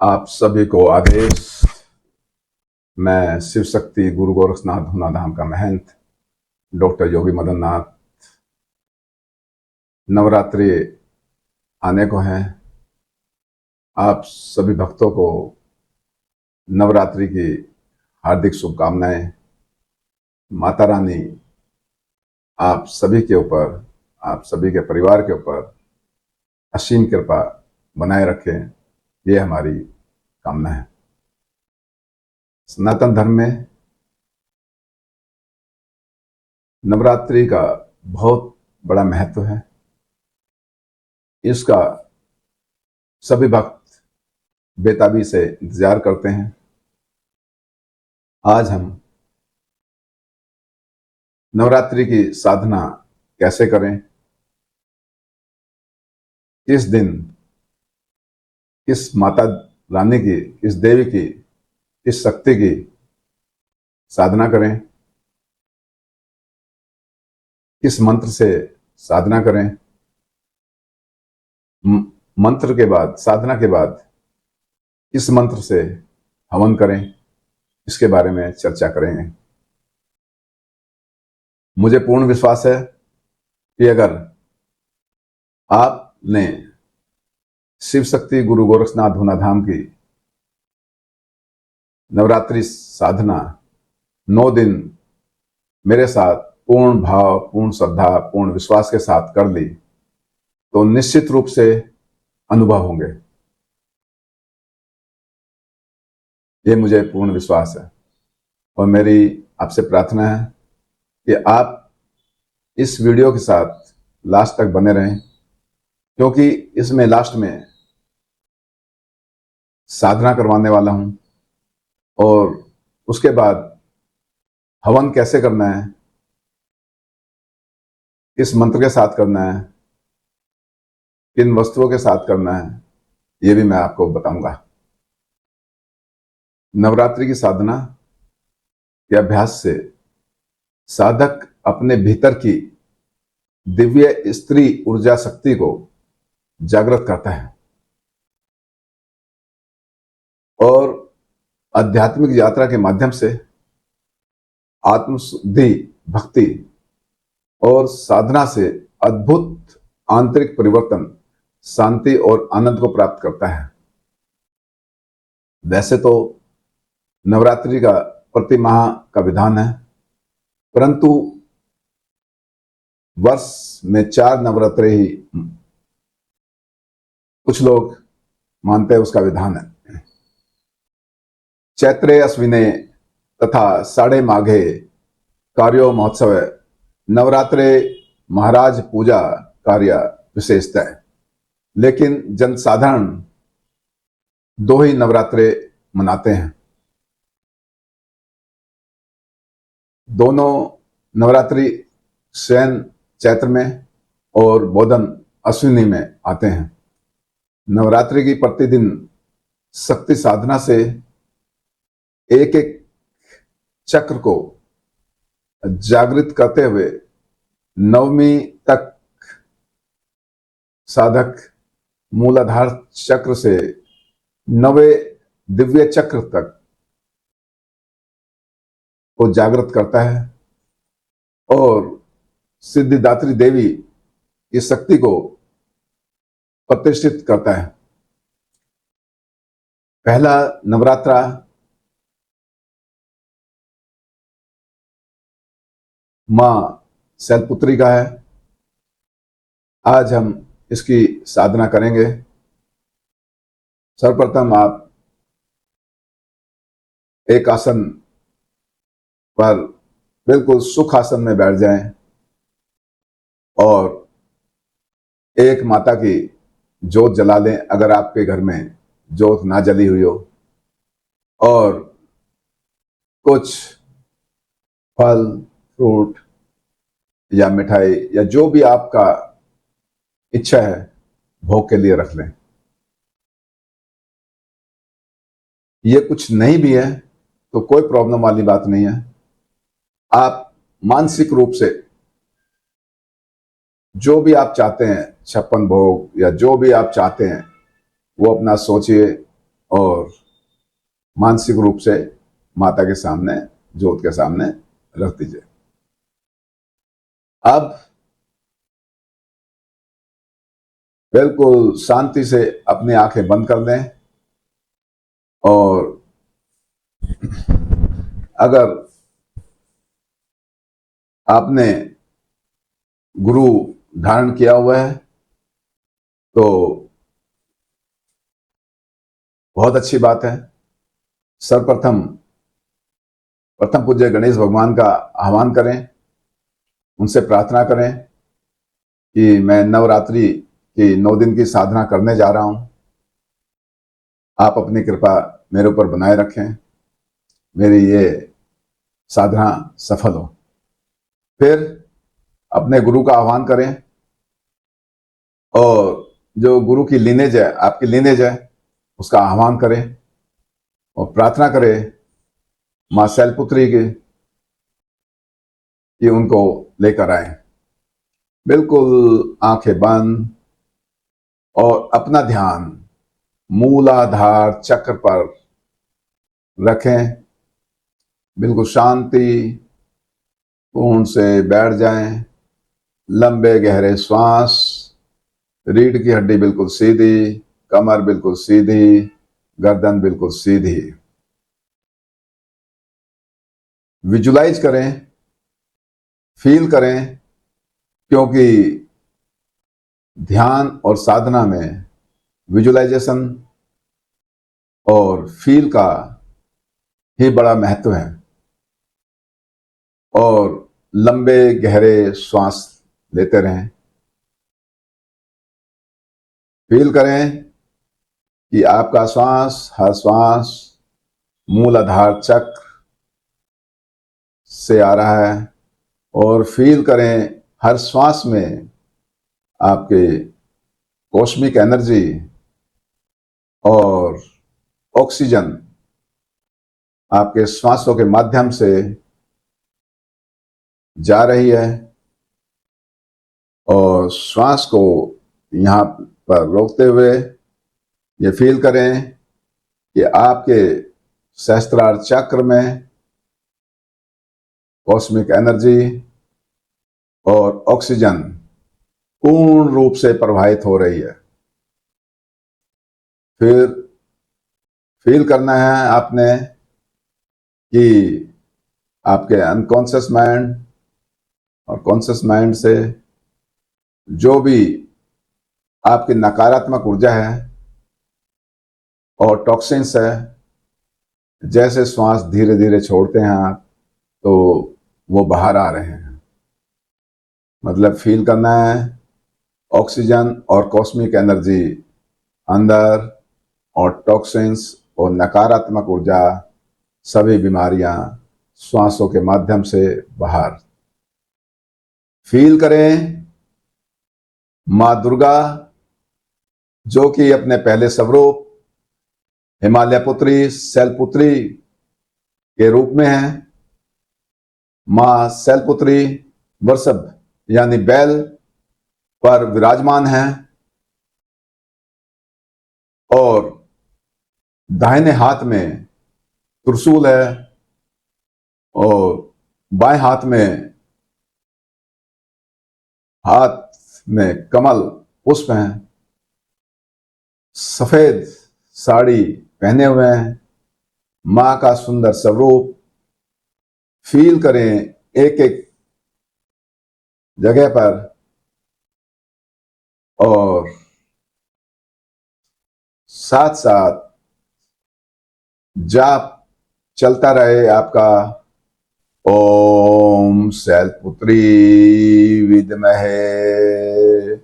आप सभी को आदेश। मैं शिव शक्ति गुरु गोरखनाथ धूनाधाम का महंत डॉक्टर योगी मदन नाथ। नवरात्रि आने को हैं। आप सभी भक्तों को नवरात्रि की हार्दिक शुभकामनाएं। माता रानी आप सभी के ऊपर, आप सभी के परिवार के ऊपर असीम कृपा बनाए रखें, ये हमारी कामना है। सनातन धर्म में नवरात्रि का बहुत बड़ा महत्व है। इसका सभी भक्त बेताबी से इंतजार करते हैं। आज हम नवरात्रि की साधना कैसे करें, किस दिन किस माता रानी की, किस देवी की, किस शक्ति की साधना करें, किस मंत्र से साधना करें, मंत्र के बाद, साधना के बाद किस मंत्र से हवन करें, इसके बारे में चर्चा करेंगे। मुझे पूर्ण विश्वास है कि अगर आपने शिव शक्ति गुरु गोरखनाथ धूनाधाम की नवरात्रि साधना 9 दिन मेरे साथ पूर्ण भाव, पूर्ण श्रद्धा, पूर्ण विश्वास के साथ कर ली तो निश्चित रूप से अनुभव होंगे। ये मुझे पूर्ण विश्वास है और मेरी आपसे प्रार्थना है कि आप इस वीडियो के साथ लास्ट तक बने रहें, क्योंकि इसमें लास्ट में साधना करवाने वाला हूं और उसके बाद हवन कैसे करना है, किस मंत्र के साथ करना है, किन वस्तुओं के साथ करना है, ये भी मैं आपको बताऊंगा। नवरात्रि की साधना के अभ्यास से साधक अपने भीतर की दिव्य स्त्री ऊर्जा शक्ति को जागृत करता है और आध्यात्मिक यात्रा के माध्यम से आत्मशुद्धि, भक्ति और साधना से अद्भुत आंतरिक परिवर्तन, शांति और आनंद को प्राप्त करता है। वैसे तो नवरात्रि का प्रति माह का विधान है, परंतु वर्ष में 4 नवरात्रे ही कुछ लोग मानते हैं उसका विधान है। चैत्रे अश्विने तथा साढ़े माघे कार्यो महोत्सव नवरात्रे महाराज पूजा कार्य विशेषता है, लेकिन जनसाधारण 2 ही नवरात्रे मनाते हैं। दोनों नवरात्रि शयन चैत्र में और बोधन अश्विनी में आते हैं। नवरात्रि की प्रतिदिन शक्ति साधना से एक एक चक्र को जागृत करते हुए नवमी तक साधक मूलाधार चक्र से 9वें दिव्य चक्र तक को जागृत करता है और सिद्धिदात्री देवी की शक्ति को प्रतिष्ठित करता है। पहला नवरात्रा मां शैलपुत्री का है। आज हम इसकी साधना करेंगे। सर्वप्रथम आप एक आसन पर बिल्कुल सुख आसन में बैठ जाएं और एक माता की जोत जला लें, अगर आपके घर में जोत ना जली हुई हो, और कुछ फल, फ्रूट या मिठाई या जो भी आपका इच्छा है भोग के लिए रख लें। ये कुछ नहीं भी है तो कोई प्रॉब्लम वाली बात नहीं है। आप मानसिक रूप से जो भी आप चाहते हैं, 56 भोग या जो भी आप चाहते हैं वो अपना सोचिए और मानसिक रूप से माता के सामने, ज्योत के सामने रख दीजिए। अब बिल्कुल शांति से अपनी आंखें बंद कर दें और अगर आपने गुरु धारण किया हुआ है तो बहुत अच्छी बात है। सर्वप्रथम प्रथम पूज्य गणेश भगवान का आह्वान करें, उनसे प्रार्थना करें कि मैं नवरात्रि की 9 दिन की साधना करने जा रहा हूं, आप अपनी कृपा मेरे ऊपर बनाए रखें, मेरी ये साधना सफल हो। फिर अपने गुरु का आह्वान करें और जो गुरु की लीनेज है, आपकी लीनेज है, उसका आह्वान करें और प्रार्थना करें मां शैलपुत्री की कि उनको लेकर आए। बिल्कुल आंखें बंद और अपना ध्यान मूलाधार चक्र पर रखें। बिल्कुल शांति पूर्ण से बैठ जाएं। लंबे गहरे श्वास, रीढ़ की हड्डी बिल्कुल सीधी, कमर बिल्कुल सीधी, गर्दन बिल्कुल सीधी। विजुलाइज करें, फील करें, क्योंकि ध्यान और साधना में विजुलाइजेशन और फील का ही बड़ा महत्व है। और लंबे गहरे श्वास लेते रहें। फील करें कि आपका श्वास, हर श्वास मूलाधार चक्र से आ रहा है और फील करें हर श्वास में आपके कॉस्मिक एनर्जी और ऑक्सीजन आपके श्वासों के माध्यम से जा रही है। और श्वास को यहाँ पर रोकते हुए ये फील करें कि आपके सहस्त्रार चक्र में कॉस्मिक एनर्जी और ऑक्सीजन पूर्ण रूप से प्रवाहित हो रही है। फिर फील करना है आपने कि आपके अनकॉन्शियस माइंड और कॉन्शियस माइंड से जो भी आपकी नकारात्मक ऊर्जा है और टॉक्सिन्स है, जैसे श्वास धीरे धीरे छोड़ते हैं आप तो वो बाहर आ रहे हैं। मतलब फील करना है ऑक्सीजन और कॉस्मिक एनर्जी अंदर और टॉक्सिन्स और नकारात्मक ऊर्जा, सभी बीमारियां श्वासों के माध्यम से बाहर। फील करें मां दुर्गा, जो कि अपने पहले स्वरूप हिमालय पुत्री, शैलपुत्री के रूप में है। मां शैलपुत्री वृषभ यानी बैल पर विराजमान है और दाहिने हाथ में त्रिशूल है और बाएं हाथ में कमल पुष्प हैं। सफेद साड़ी पहने हुए हैं। मां का सुंदर स्वरूप फील करें एक एक जगह पर और साथ साथ जाप चलता रहे आपका। ओम शैलपुत्री विद्महे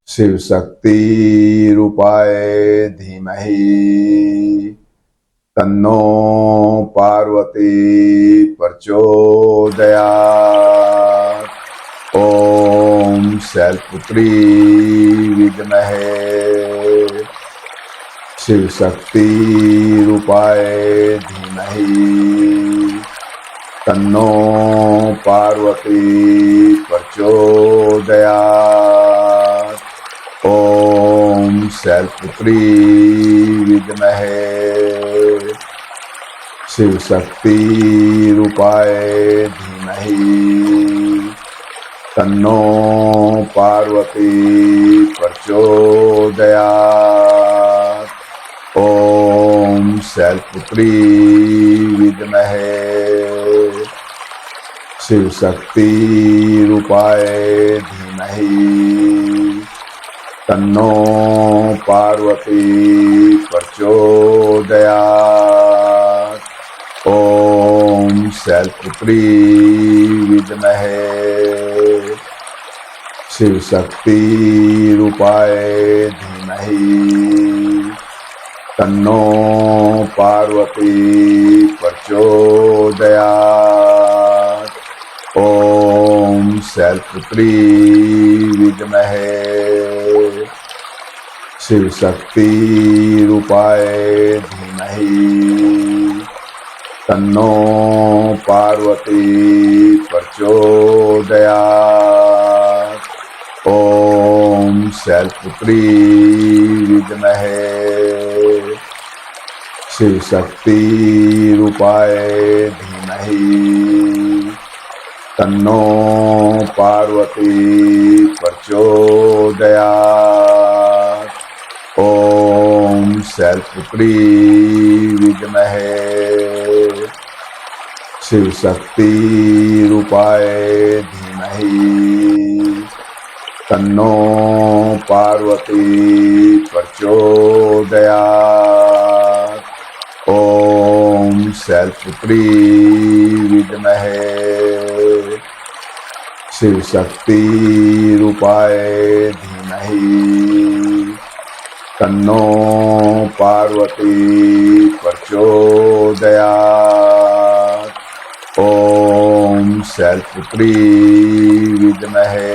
शिव शक्ति रूपाय धीमहि तन्नो पार्वती प्रचोदयात्। ओम शैलपुत्री विद्महे शिव शक्ति रूपाय धीमहि तन्नो पार्वती प्रचोदयात्। ओम शैलपुत्री विद्महे शिव शक्ति रूपाय धीमहि तन्नो पार्वती प्रचोदयात्। ओम शैलपुत्री विद्महे शिव शक्ति रूपाय धीमहि तन्नो पार्वती प्रचोदयात्। ओम शैलपुत्री विद्महे शिव शक्ति रूपाय धीमहि तन्नो पार्वती प्रचोदयात्। ओम शैलपुत्री विद्महे शिव शक्ति रूपाय धीमहि तन्नो पार्वती प्रचोदयात्। ओम शैलपुत्री विद्महे शिव शक्ति रूपाय धीमहि तन्नो पार्वती प्रचोदयात्। ओम शैलपुत्री विद्महे शिव शक्ति रूपाय धीमहि तन्नो पार्वती प्रचोदयात्। ओम शैलपुत्री विद्महे शिव शक्ति रूपाय धीमहि तन्नो पार्वती प्रचोदयात्। ओम शैलपुत्री विद्महे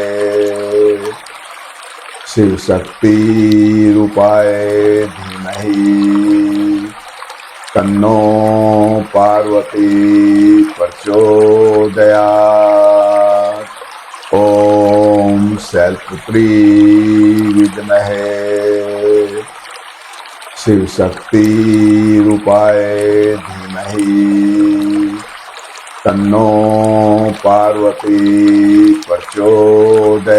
शिव शक्ति रूपाय धीमहि तन्नो पार्वती प्रचोदयात्। ओम शैलपुत्री विद्महे शिव शक्ति रूपाय धीमहि तन्नो पार्वती प्रचोदयात्।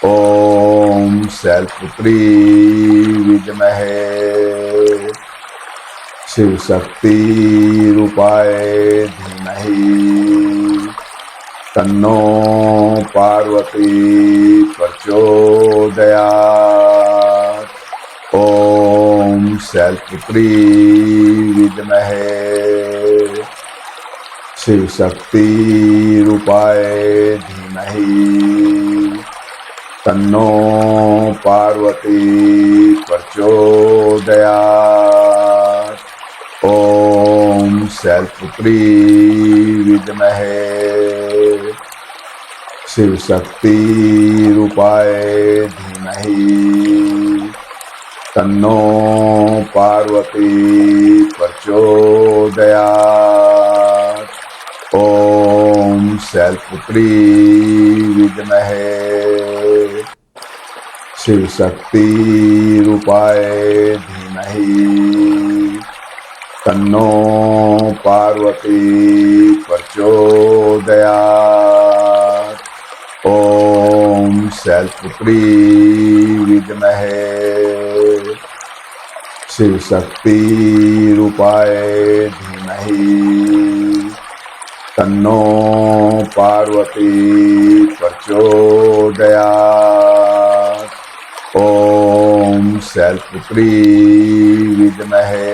ओम शैलपुत्री विद्महे शिव शक्ति रूपाय धीमहि तन्नो पार्वती प्रचोदयात्। ओम शैलपुत्री विद्महे शिव शक्ति रूपाय धीमहि तन्नो पार्वती प्रचोदयात्। ओम शैलपुत्री विद्महे शिव शक्ति रूपाय धीमहि तन्नो पार्वती प्रचोदयात्। ओम शैलपुत्री विद्महे शिव शक्ति रूपाय धीमहि तन्नो पार्वती प्रचोदयात्। ओम शैलपुत्री विद्महे शिव शक्ति रूपाय धीमहि तन्नो पार्वती प्रचोदयात्। ओम शैलपुत्री विद्महे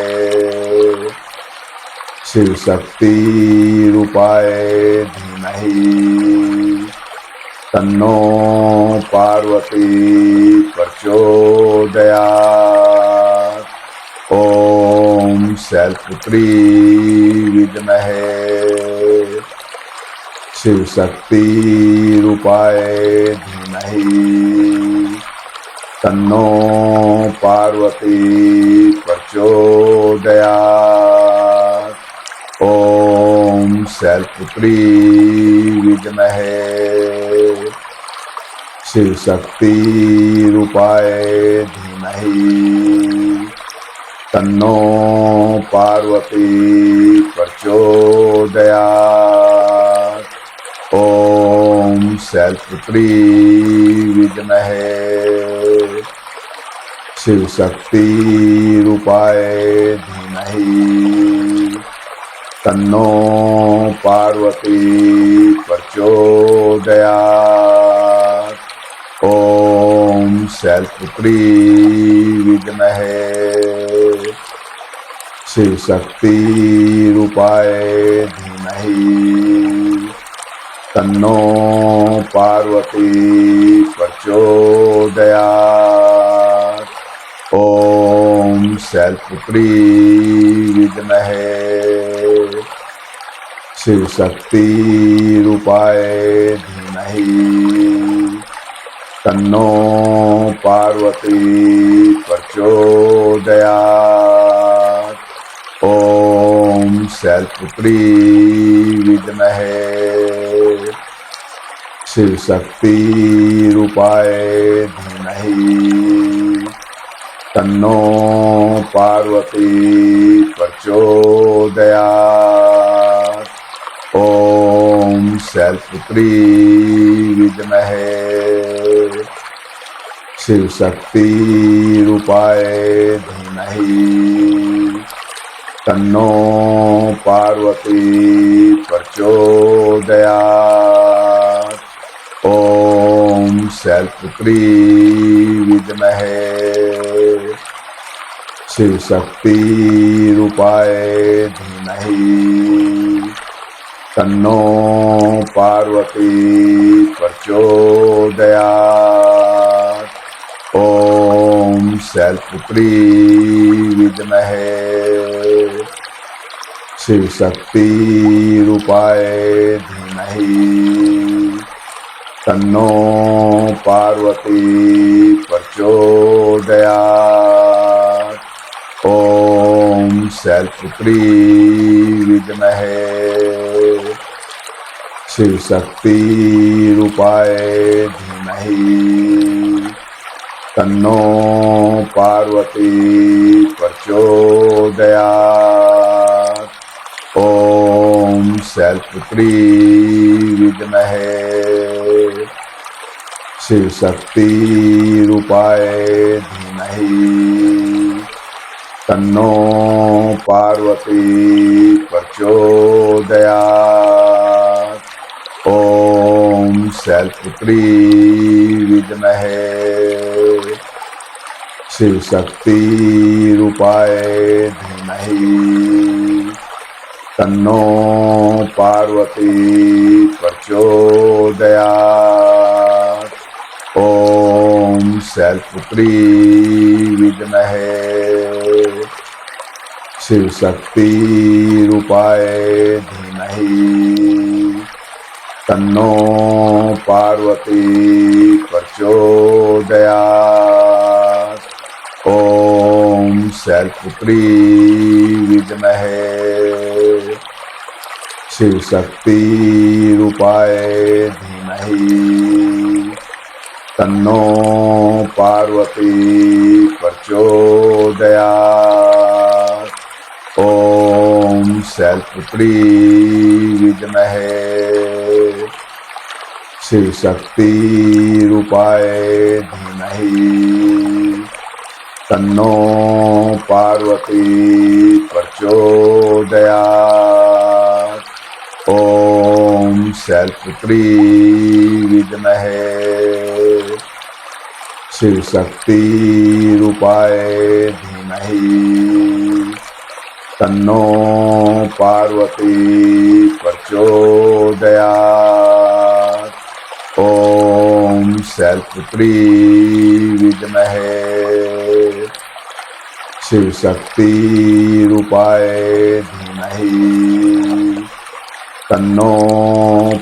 शिव शक्ति रूपाय धीमहि तन्नो पार्वती प्रचोदयात्। ओम शैलपुत्री विद्महे शिव शक्ति रूपाय धीमहि तन्नो पार्वती प्रचोदयात्। ओम शैलपुत्री विद्महे शिव शक्ति रूपाय धीमहि तन्नो पार्वती प्रचोदयात्। ओम शैलपुत्री विद्महे शिव शक्ति रूपाय धीमहि तन्नो पार्वती प्रचोदयात्। ओम शैलपुत्री विद्महे शिव शक्ति रूपाय धीमहि तन्नो पार्वती प्रचोदयात्। ओम शैलपुत्री विद्महे शिव शक्ति रूपाय धीमहि तन्नो पार्वती प्रचोदयात्। ओम शैलपुत्री विद्महे शिव शक्ति रूपाय धीमहि तन्नो पार्वती प्रचोदयात्। ओम शैलपुत्री विद्महे शिव शक्ति रूपाय धीमहि तन्नो पार्वती प्रचोदयात्। ओम शैलपुत्री विद्महे शिव शक्ति रूपाय धीमहि तन्नो पार्वती प्रचोदयात्। ओम शैलपुत्री विद्महे शिव शक्ति रूपाय धीमहि तन्नो पार्वती प्रचोदयात्। ओम शैलपुत्री विद्महे शिव शक्ति रूपाय धीमहि तन्नो पार्वती प्रचोदयात्। ओम शैलपुत्री विद्महे शिव शक्ति रूपाय धीमहि तन्नो पार्वती प्रचोदयात्। ओम शैलपुत्री विद्महे शिव शक्ति रूपाय धीमहि तन्नो पार्वती प्रचोदयात्। ओम शैलपुत्री विद्महे शिव शक्ति रूपाय धीमहि तन्नो पार्वती प्रचोदयात्। ओम शैलपुत्री विद्महे शिव शक्ति रूपाय धीमहि तन्नो पार्वती प्रचोदयात्। ओम शैलपुत्री विद्महे शिव शक्ति रूपाय धीमहि तन्नो पार्वती प्रचोदयात्। ओम शैलपुत्री विद्महे शिव शक्ति रूपाय धीमहि तन्नो पार्वती प्रचोदयात्। ओम शैलपुत्री विद्महे शिव शक्ति रूपाय धीमहि तन्नो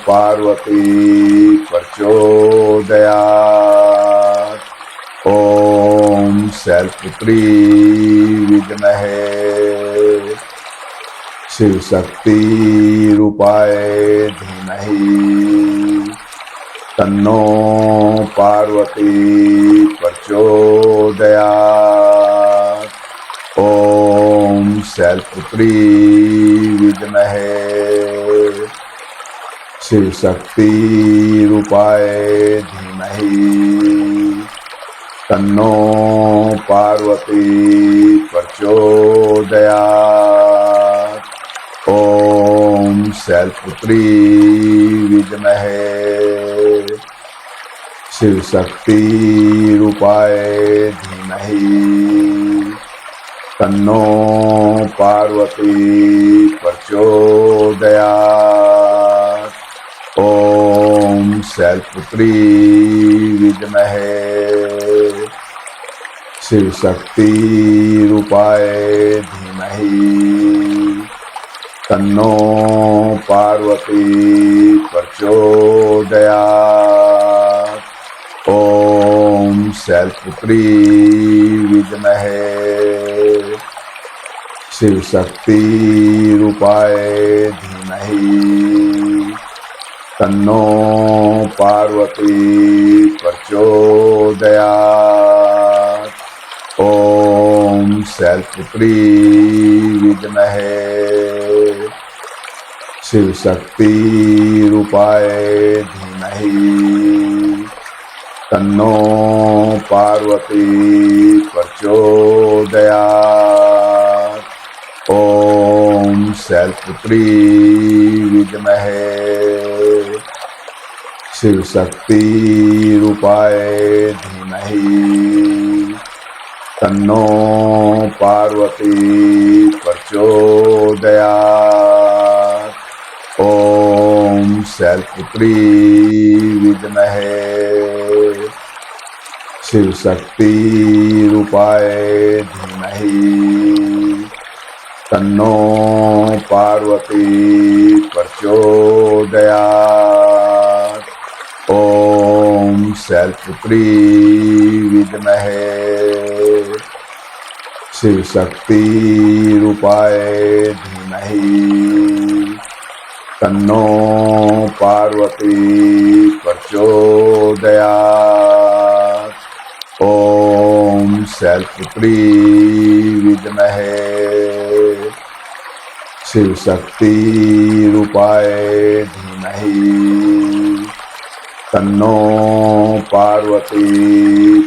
पार्वती प्रचोदयात्। ओम शैलपुत्री विद्महे शिव शक्ति रूपाय धीमहि तन्नो पार्वती प्रचोदयात्। ओम शैलपुत्री विद्महे शिव शक्ति रूपाय धीमहि तन्नो पार्वती प्रचोदयात्। ओम शैलपुत्री विद्महे शिव शक्ति रूपाय धीमहि तन्नो पार्वती प्रचोदयात्। ओम शैलपुत्री विद्महे शिव शक्ति रूपाय धीमहि तन्नो पार्वती प्रचोदयात्। ओम शैलपुत्री विद्महे शिव शक्ति रूपाय धीमहि तन्नो पार्वती प्रचोदयात्। ओम शैलपुत्री विद्महे शिव शक्ति रूपाय धीमहि तन्नो पार्वती प्रचोदयात्। ओम शैलपुत्री विद्महे शिव शक्ति रूपाय धीमहि तन्नो पार्वती प्रचोदयात्। ओम शैलपुत्री विद्महे शिव शक्ति रूपाय धीमहि तन्नो पार्वती प्रचोदयात्। ओम शैलपुत्री विद्महे शिव शक्ति रूपाय धीमहि तन्नो पार्वती प्रचोदयात्। ओम शैलपुत्री विद्महे शिव शक्ति रूपाय धीमहि तन्नो पार्वती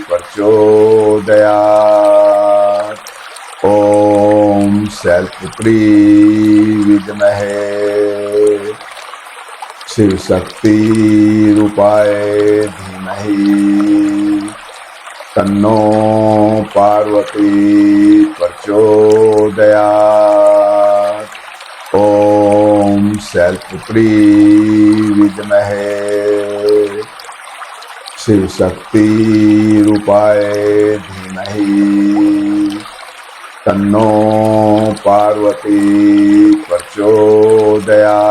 प्रचोदयात्। ओम शैलपुत्री विद्महे शिव शक्ति रूपाय धीमहि तन्नो पार्वती प्रचोदयात्। ओम शैलपुत्री विद्महे शिव शक्ति रूपाय धीमहि तन्नो पार्वती प्रचोदयात्।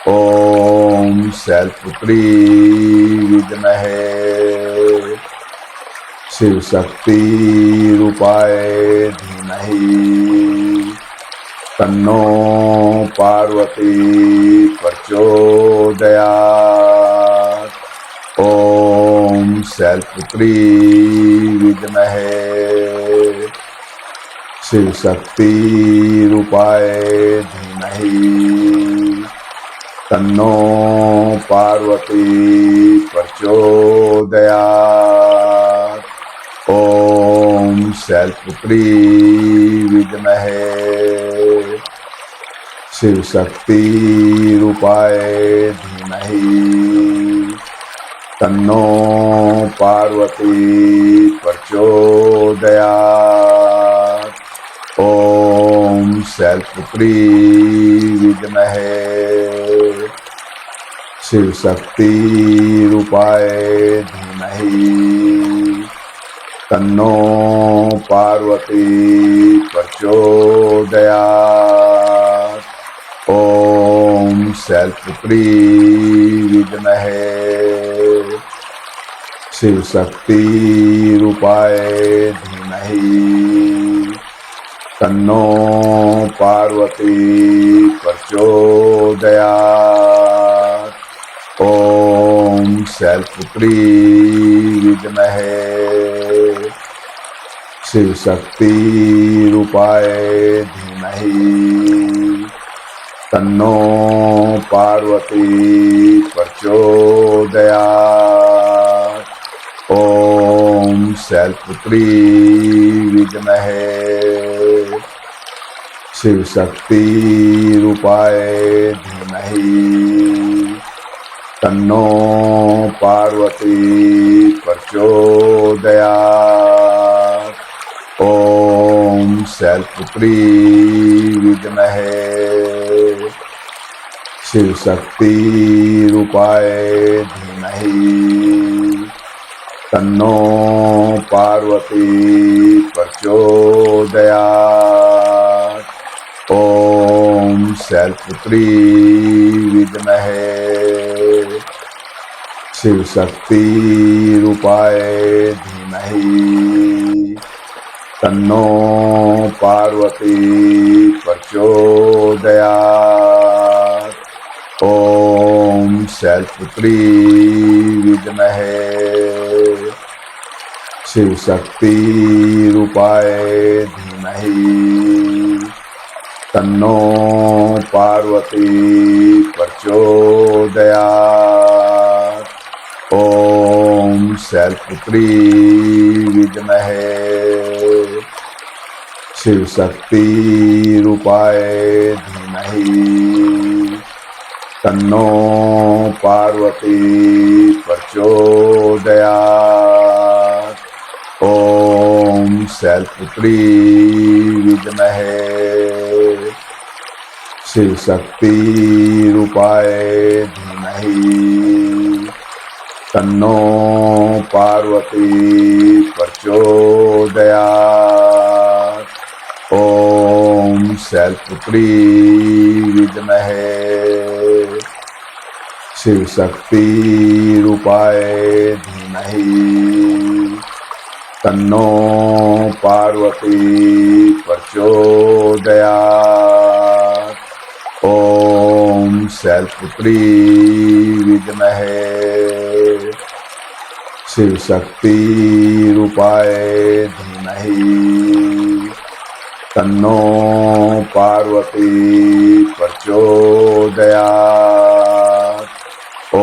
ओम शैलपुत्री विद्महे शिव शक्ति रूपाय धीमहि तन्नो पार्वती प्रचोदयात्। ओम शैलपुत्री विद्महे शिव शक्ति रूपाय धीमहि तन्नो पार्वती प्रचोदयात्। ओम शैलपुत्री विद्महे शिव शक्ति रूपाय धीमहि तन्नो पार्वती प्रचोदयात्। ओम शैलपुत्री विद्महे शिव शक्ति रूपाय धीमहि तन्नो पार्वती प्रचोदयात्। ओम शैलपुत्री विद्महे शिव शक्ति रूपाय धीमहि तन्नो पार्वती प्रचोदयात्। ॐ शैलपुत्री विद्महे शिवशक्ति रूपाय धीमहि तन्नो पार्वती प्रचोदयात्। ॐ शैलपुत्री विद्महे शिवशक्ति रूपाय धीमहि तन्नो पार्वती प्रचोदयात्। ॐ शैलपुत्री विद्महे शिवशक्ति रूपाय धीमहि तन्नो पार्वती प्रचोदयात्। ॐ शैलपुत्री विद्महे शिवशक्ति रूपाय धीमहि तन्नो पार्वती प्रचोदयात्। ॐ शैलपुत्री विद्महे शिवशक्ति रूपाय धीमहि तन्नो पार्वती प्रचोदयात्। ॐ शैलपुत्री विद्महे शिवशक्ति रूपाय धीमहि तन्नो पार्वती प्रचोदयात्। ॐ शैलपुत्री विद्महे शिवशक्ति रूपाय धीमहि तन्नो पार्वती प्रचोदयात्। ॐ शैलपुत्री विद्महे शिवशक्ति रूपाय धीमहि तन्नो पार्वती प्रचोदयात्। ॐ शैलपुत्री विद्महे शिवशक्ति रूपाय धीमहि तन्नो पार्वती प्रचोदयात्। ॐ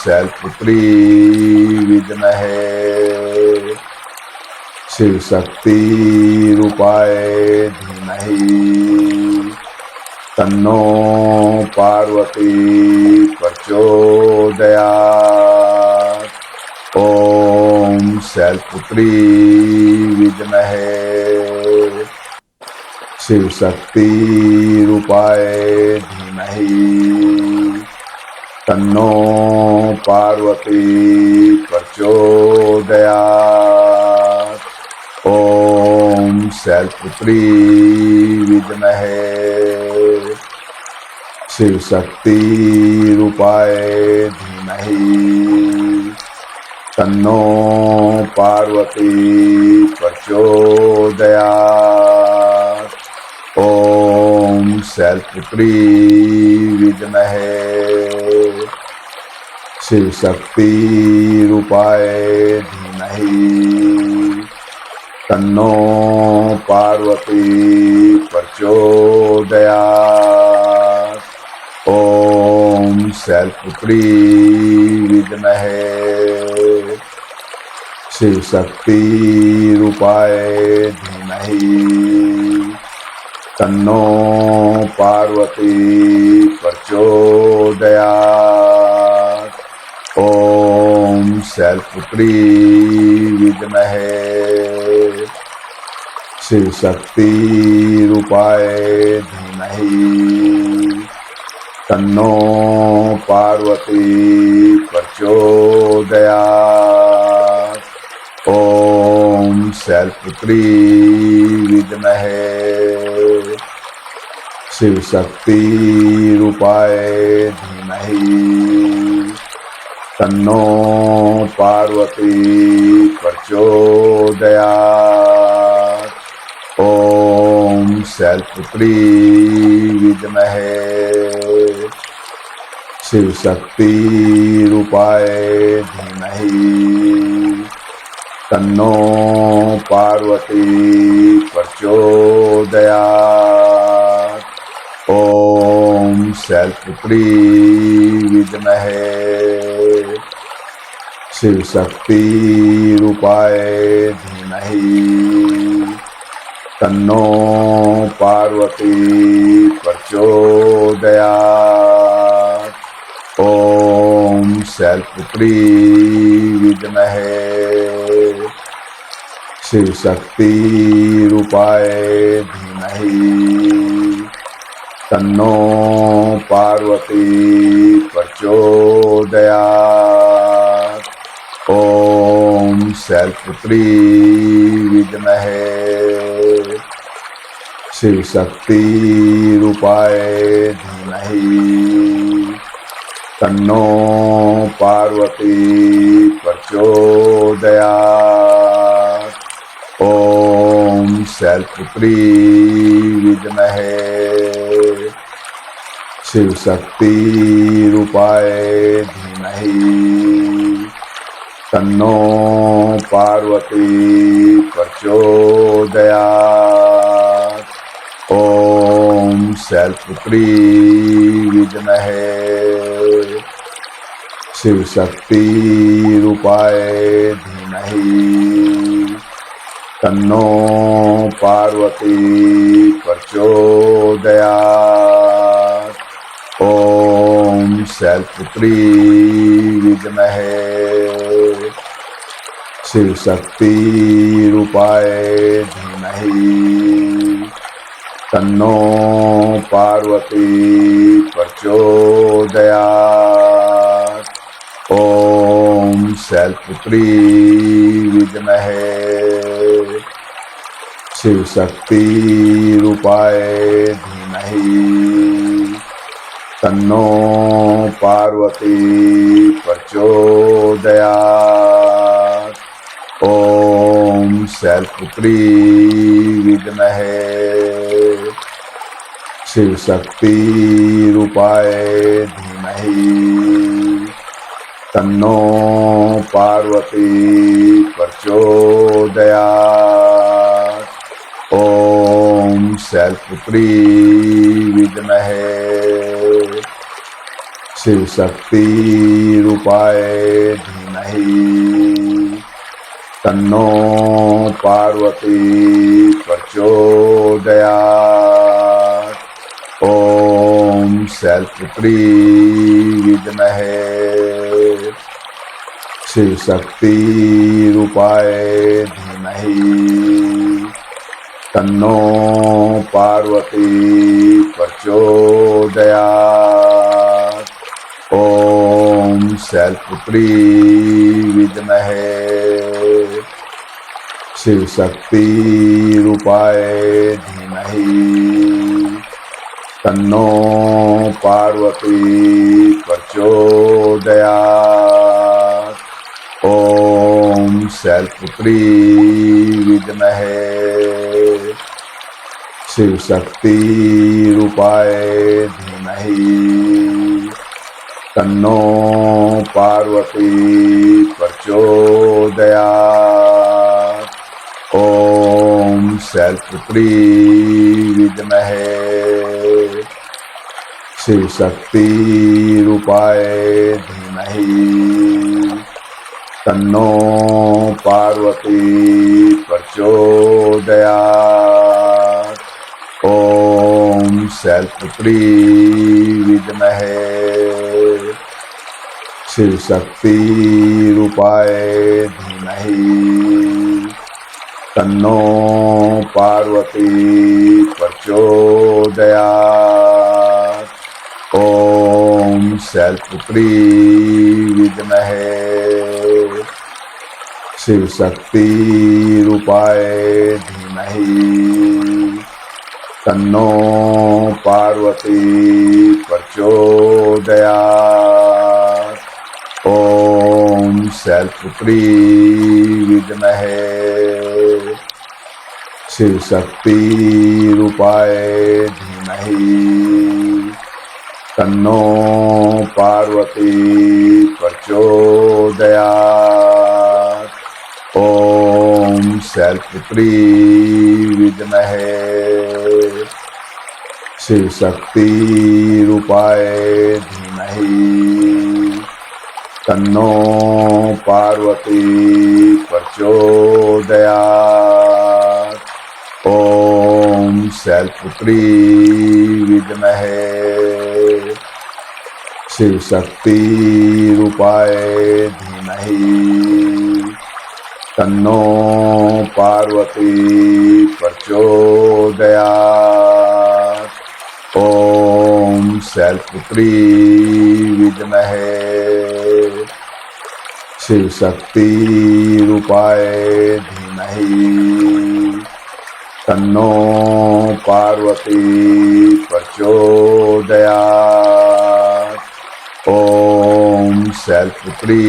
शैलपुत्री विद्महे शिवशक्ति रूपाय धीमहि तन्नो पार्वती प्रचोदयात्। ॐ शैलपुत्री विद्महे शिवशक्ति रूपाय धीमहि तन्नो पार्वती प्रचोदयात्। ॐ शैलपुत्री विद्महे शिवशक्ति रूपाय धीमहि तन्नो पार्वती प्रचोदयात्। ॐ शैलपुत्री विद्महे शिवशक्ति रूपाय धीमहि तन्नो पार्वती प्रचोदयात्। ॐ शैलपुत्री विद्महे शिवशक्ति रूपाय धीमहि तन्नो पार्वती प्रचोदयात्। ॐ शैलपुत्री विद्महे शिवशक्ति रूपाय धीमहि तन्नो पार्वती प्रचोदयात्। ॐ शैलपुत्री विद्महे शिवशक्ति रूपाय धीमहि तन्नो पार्वती प्रचोदयात्। ॐ शैलपुत्री विद्महे शिव शक्ति रूपाय धीमहि तन्नो पार्वती प्रचोदयात्। ओम शैलपुत्री विद्महे शिव शक्ति रूपाय धीमहि तन्नो पार्वती प्रचोदयात्। ओम शैलपुत्री विद्महे शिव शक्ति रूपाय धीमहि तन्नो पार्वती प्रचोदयात्। ओम शैलपुत्री विद्महे शिव शक्ति रूपाय धीमहि तन्नो पार्वती प्रचोदयात्। ओम शैलपुत्री विद्महे शिव शक्ति रूपाय धीमहि तन्नो पार्वती प्रचोदयात्। ओम शैलपुत्री विद्महे शिव शक्ति रूपाय धीमहि तन्नो पार्वती प्रचोदयात्। ओम शैलपुत्री विद्महे शिव शक्ति रूपाय धीमहि तन्नो पार्वती प्रचोदयात्। ओम शैलपुत्री विद्महे शिव शक्ति रूपाय धीमहि तन्नो पार्वती प्रचोदयात्। ओम शैलपुत्री विद्महे शिव शक्ति रूपाय धीमहि तन्नो पार्वती प्रचोदयात्। ओम शैलपुत्री विद्महे शिव शक्ति रूपाय धीमहि तन्नो पार्वती प्रचोदयात्। ओम शैलपुत्री विद्महे शिव शक्ति रूपाय धीमहि तन्नो पार्वती प्रचोदयात्। ओम शैलपुत्री विद्महे शिव शक्ति रूपाय धीमहि तन्नो पार्वती प्रचोदयात्। ओम शैलपुत्री विद्महे शिव शक्ति रूपाय धीमहि तन्नो पार्वती प्रचोदयात्। ओम शैलपुत्री विद्महे शिव शक्ति रूपाय धीमहि तन्नो पार्वती प्रचोदयात्। ओम शैलपुत्री विद्महे शिव शक्ति रूपाय धीमहि तन्नो पार्वती प्रचोदयात्। ओम शैलपुत्री विद्महे शिव शक्ति रूपाय धीमहि तन्नो पार्वती प्रचोदयात्। ओम शैलपुत्री विद्महे शिव शक्ति रूपाय धीमहि तन्नो पार्वती प्रचोदयात्। ओम शैलपुत्री विद्महे शिव शक्ति रूपाय धीमहि तन्नो पार्वती प्रचोदयात्। ओम शैलपुत्री विद्महे शिव शक्ति रूपाय धीमहि तन्नो पार्वती प्रचोदयात्। ओम शैलपुत्री विद्महे शिव शक्ति रूपाय धीमहि तन्नो पार्वती प्रचोदयात्। ओम शैलपुत्री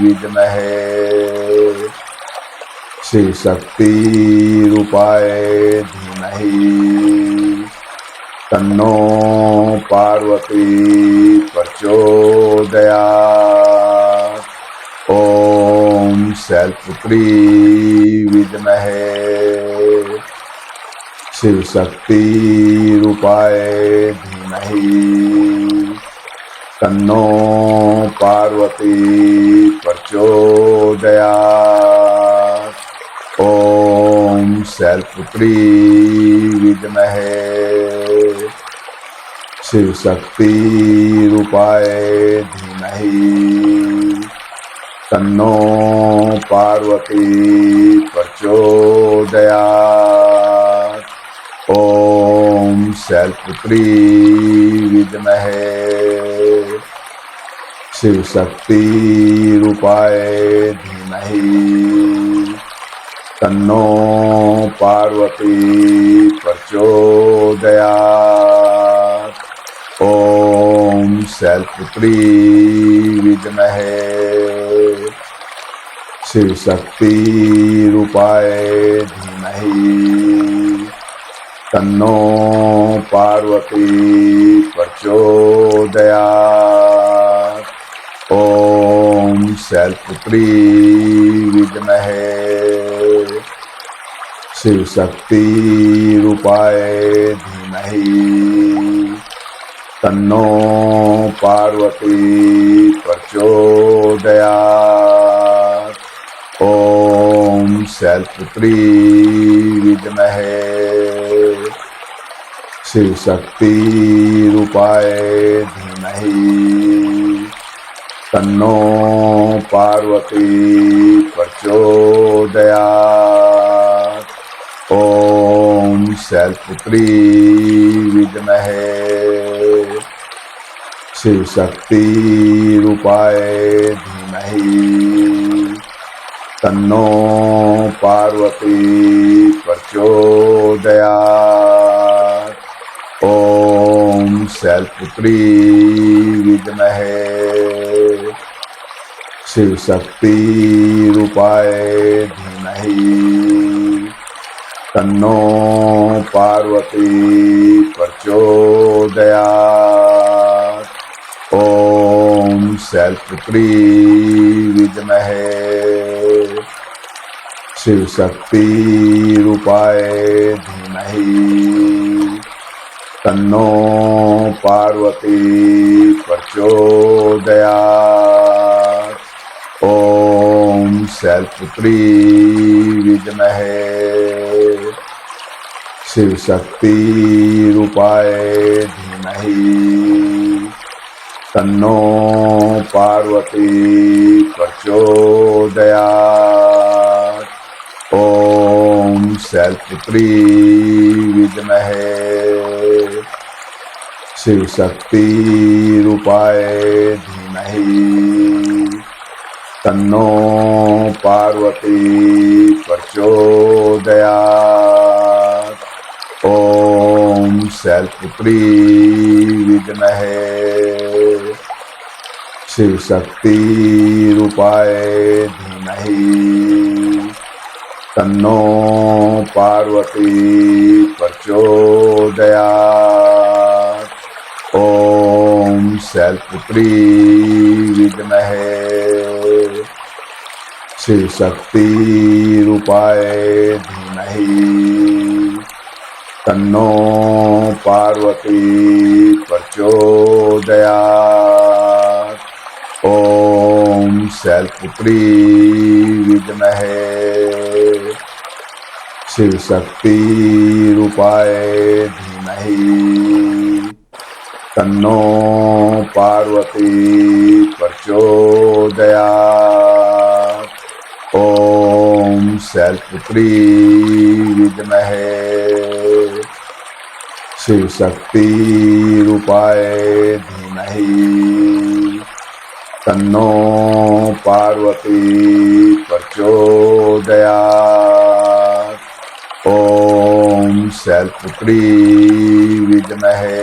विद्महे शिव शक्ति रूपाय धीमहि तन्नो पार्वती प्रचोदयात्। ओम शैलपुत्री विद्महे शिव शक्ति रूपाय धीमहि तन्नो पार्वती प्रचोदयात्। ओम शैलपुत्री विद्महे शिव शक्ति रूपाय धीमहि तन्नो पार्वती प्रचोदयात्। ओम शैलपुत्री विद्महे शिव शक्ति रूपाय धीमहि तन्नो पार्वती प्रचोदयात्। ओम शैलपुत्री विद्महे शिव शक्ति रूपाय धीमहि तन्नो पार्वती प्रचोदयात्। ओम शैलपुत्री विद्महे शिव शक्ति रूपाय धीमहि तन्नो पार्वती प्रचोदयात्। ओम शैलपुत्री विद्महे शिव शक्ति रूपाय धीमहि तन्नो पार्वती प्रचोदयात्। ओम शैलपुत्री विद्महे शिव शक्ति रूपाय धीमहि तन्नो पार्वती प्रचोदयात्। ओम शैलपुत्री विद्महे शिव शक्ति रूपाय धीमहि तन्नो पार्वती प्रचोदयात्। ओम शैलपुत्री विद्महे शिव शक्ति रूपाय धीमहि तन्नो पार्वती प्रचोदयात्। ओम शैलपुत्री विद्महे शिव शक्ति रूपाय धीमहि तन्नो पार्वती प्रचोदयात्। ओम शैलपुत्री विद्महे शिव शक्ति रूपाय धीमहि तन्नो पार्वती प्रचोदयात्। ओम शैलपुत्री विद्महे शिव शक्ति रूपाय धीमहि तन्नो पार्वती प्रचोदयात्। ओम शैलपुत्री विद्महे शिव शक्ति रूपाय धीमहि तन्नो पार्वती प्रचोदयात्। ओम शैलपुत्री विद्महे शिव शक्ति रूपाय धीमहि तन्नो पार्वती प्रचोदयात्। ओम शैलपुत्री विद्महे शिव शक्ति रूपाय धीमहि तन्नो पार्वती प्रचोदयात्। ओम शैलपुत्री विद्महे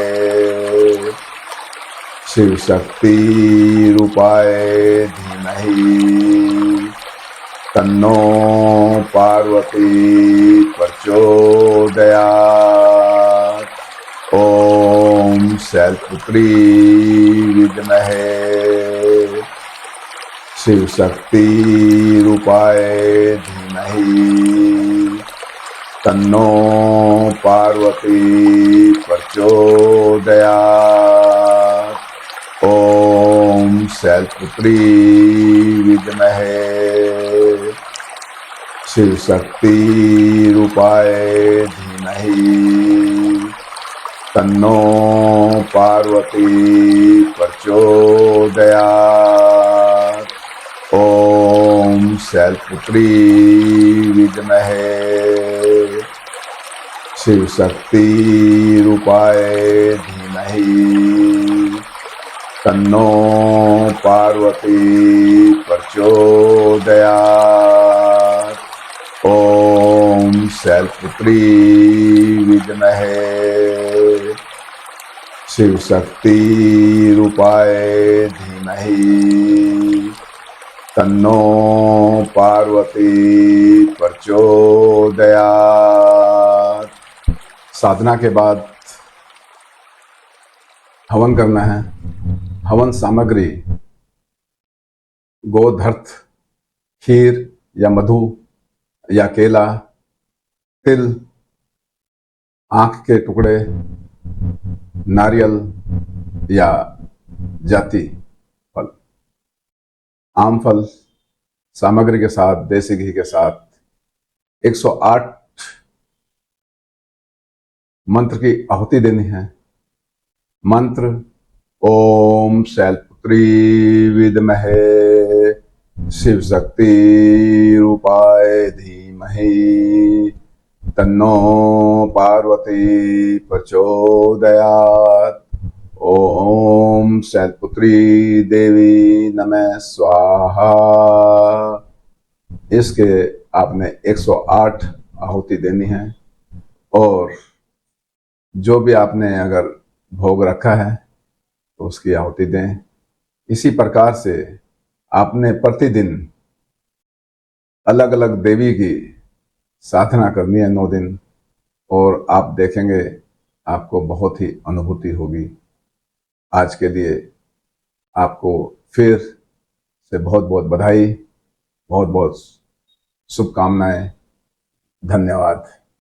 शिव शक्ति रूपाय धीमहि तन्नो पार्वती प्रचोदयात्। ओम शैलपुत्री विद्महे शिव शक्ति रूपाय धीमहि तन्नो पार्वती प्रचोदयात्। ओम शैलपुत्री विद्महे शिव शक्ति रूपाय धीमहि तन्नो पार्वती प्रचोदयात्। ओम शैलपुत्री विद्महे शिव शक्ति रूपाय धीमहि तन्नो पार्वती प्रचोदयात्। ओम शैलपुत्री विद्महे शिव शक्ति रूपाय धीमहि तन्नो पार्वती प्रचोदयात्। साधना के बाद हवन करना है। हवन सामग्री गोधर्थ, खीर या मधु या केला, तिल, आंख के टुकड़े, नारियल या जाति फल। आम फल सामग्री के साथ, देसी घी के साथ 108 मंत्र की आहुति देनी है। मंत्र ओम शैलपुत्री विद्महे शिव शक्ति रूपाय धीमहि तन्नो पार्वती प्रचोदयात्। ओम शैलपुत्री देवी नमः स्वाहा। इसके आपने 108 आहुति देनी है। और जो भी आपने अगर भोग रखा है तो उसकी आहुति दें। इसी प्रकार से आपने प्रतिदिन अलग अलग देवी की साधना करनी है 9 दिन, और आप देखेंगे आपको बहुत ही अनुभूति होगी। आज के लिए आपको फिर से बहुत बहुत बधाई, बहुत बहुत शुभकामनाएं। धन्यवाद।